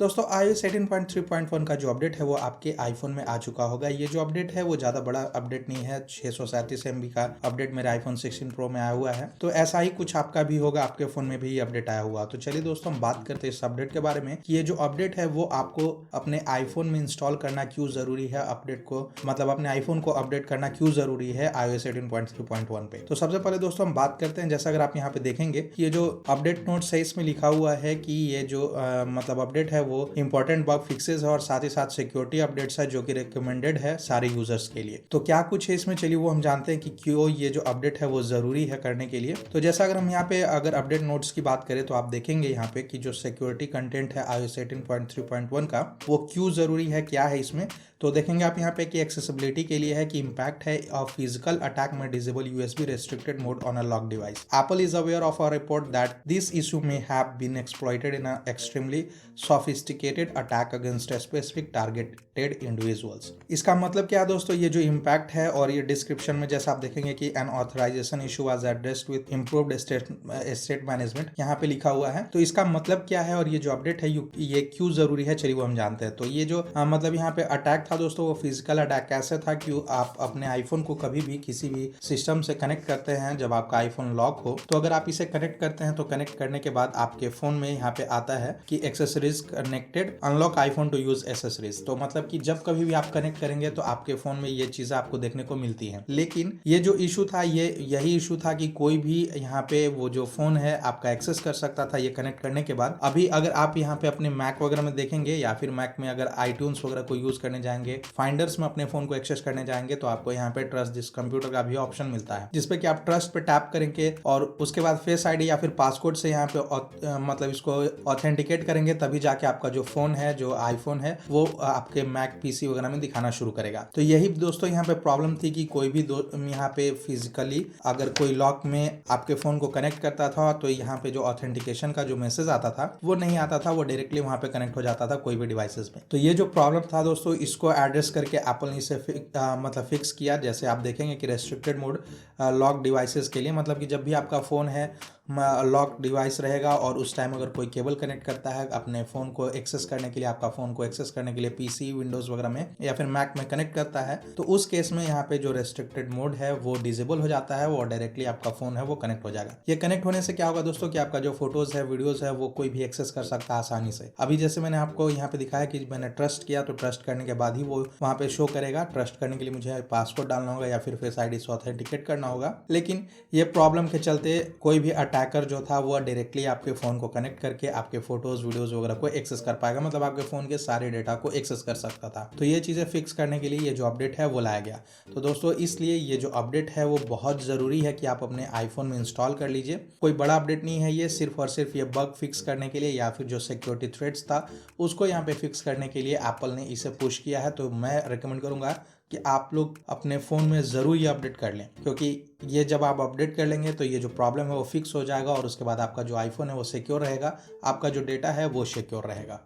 दोस्तों iOS 18.3.1 का जो अपडेट है वो आपके आईफोन में आ चुका होगा। ये जो अपडेट है वो ज़्यादा बड़ा अपडेट नहीं है। 637 MB का अपडेट मेरे आईफोन 16 प्रो में आया हुआ है, तो ऐसा ही कुछ आपका भी होगा, आपके फ़ोन में भी अपडेट आया हुआ। तो चलिए दोस्तों, हम बात करते हैं इस अपडेट के बारे में कि ये जो अपडेट है वो आपको अपने आईफोन में इंस्टॉल करना क्यों ज़रूरी है। अपडेट को मतलब अपने आईफोन को अपडेट करना क्यों ज़रूरी है iOS 18.3.1 पे। तो सबसे पहले दोस्तों हम बात करते हैं, जैसा अगर आप यहाँ पे देखेंगे कि ये जो अपडेट नोट्स है इसमें लिखा हुआ है कि ये जो मतलब अपडेट है वो इंपॉर्टेंट बग फिक्सेस है और साथ ही साथ सिक्योरिटी अपडेट्स है जो कि रिकमेंडेड है सारे यूजर्स के लिए। तो क्या कुछ है इसमें, चलिए वो हम जानते हैं कि क्यों ये जो अपडेट है वो जरूरी है करने के लिए। तो जैसा अगर हम यहाँ पे अगर अपडेट नोट्स की बात करें तो आप देखेंगे यहाँ पे कि जो सिक्योरिटी कंटेंट है iOS 18.3.1 का वो क्यों जरूरी है, क्या है इसमें। तो देखेंगे आप यहाँ पे कि एक्सेसिबिलिटी के लिए है कि इम्पैक्ट है ऑफ फिजिकल अटैक में disable USB restricted mode on a lock device. Apple is aware of a report that this issue may have been exploited in a extremely sophisticated attack against a specific targeted individuals। इसका मतलब क्या है दोस्तों, ये जो impact है और ये डिस्क्रिप्शन में जैसा आप देखेंगे कि an authorization issue was addressed with improved state management यहाँ पे लिखा हुआ है। तो इसका मतलब क्या है और ये जो अपडेट है ये क्यों जरूरी है, चलिए वो हम जानते हैं। तो ये जो मतलब यहाँ पे अटैक था दोस्तों, वो फिजिकल अटैक कैसे था कि आप अपने आईफोन को कभी भी किसी भी सिस्टम से कनेक्ट करते हैं जब आपका आईफोन लॉक हो, तो अगर आप इसे कनेक्ट करते हैं तो कनेक्ट करने के बाद आपके फोन में यहाँ पे आता है कि accessories connected, unlock iPhone to use accessories. तो मतलब कि जब कभी भी आप कनेक्ट करेंगे तो आपके फोन में ये चीजें आपको देखने को मिलती हैं। लेकिन ये जो इशू था यही इशू था कि कोई भी यहाँ पे वो जो फोन है आपका एक्सेस कर सकता था ये कनेक्ट करने के बाद। अभी अगर आप यहाँ पे अपने मैक वगैरह में देखेंगे या फिर मैक में अगर आईट्यून्स वगैरह को यूज करने जाएंगे, फाइंडर्स में अपने फोन को एक्सेस करने जाएंगे, तो आपको यहाँ पे ट्रस्ट दिस कंप्यूटर का भी ऑप्शन मिलता है, जिसपे कि आप ट्रस्ट पे टैप करेंगे और उसके बाद फेस आईडी या फिर पासकोड से यहाँ पे मतलब इसको ऑथेंटिकेट करेंगे, तभी जाके आपका जो फोन है, जो आईफोन है, वो आपके मैक पीसी वगैरह में दिखाना शुरू करेगा। तो यही दोस्तों यहाँ पे प्रॉब्लम थी कि कोई भी यहाँ पे फिजिकली अगर कोई लॉक में आपके फोन को कनेक्ट करता था तो यहाँ पे जो ऑथेंटिकेशन का जो मैसेज आता था वो नहीं आता था, वो डायरेक्टली वहां पे कनेक्ट हो जाता था कोई भी डिवाइसेस में। तो ये जो प्रॉब्लम था दोस्तों, इसको एड्रेस करके एप्पल ने इसे मतलब फिक्स किया। जैसे आप देखेंगे कि रेस्ट्रिक्टेड मोड लॉक डिवाइसेस के लिए, मतलब कि जब भी आपका फोन है लॉक डिवाइस रहेगा और उस टाइम अगर कोई केबल कनेक्ट करता है अपने फ़ोन को एक्सेस करने के लिए, आपका फ़ोन को एक्सेस करने के लिए पीसी, विंडोज़ वगैरह में या फिर मैक में कनेक्ट करता है, तो उस केस में यहाँ पे जो रेस्ट्रिक्टेड मोड है वो डिसेबल हो जाता है और डायरेक्टली आपका फ़ोन है वो कनेक्ट हो जाएगा। ये कनेक्ट होने से क्या होगा दोस्तों कि आपका जो फोटोज़ है, वीडियोज़ है, वो कोई भी एक्सेस कर सकता है आसानी से। अभी जैसे मैंने आपको यहाँ पे दिखाया कि मैंने ट्रस्ट किया, तो ट्रस्ट करने के बाद ही वो वहाँ पे शो करेगा। ट्रस्ट करने के लिए मुझे पासवर्ड डालना होगा या फिर फेस आईडी से ऑथेंटिकेट करना होगा। लेकिन ये प्रॉब्लम के चलते कोई भी अटैकर जो था वो डायरेक्टली आपके फ़ोन को कनेक्ट करके आपके फोटोज़, वीडियोज़ वगैरह को एक्सेस कर पाएगा, मतलब आपके फ़ोन के सारे डेटा को एक्सेस कर सकता था। तो ये चीज़ें फिक्स करने के लिए ये जो अपडेट है वो लाया गया। तो दोस्तों इसलिए ये जो अपडेट है वो बहुत ज़रूरी है कि आप अपने आईफोन में इंस्टॉल कर लीजिए। कोई बड़ा अपडेट नहीं है ये, सिर्फ और सिर्फ ये बग फिक्स करने के लिए या फिर जो सिक्योरिटी थ्रेट्स था उसको यहाँ पे फिक्स करने के लिए एप्पल ने इसे पुश किया है। तो मैं रिकमेंड करूँगा कि आप लोग अपने फ़ोन में ज़रूर ये अपडेट कर लें, क्योंकि ये जब आप अपडेट कर लेंगे तो ये जो प्रॉब्लम है वो फिक्स हो जाएगा और उसके बाद आपका जो आईफोन है वो सिक्योर रहेगा, आपका जो डेटा है वो सिक्योर रहेगा।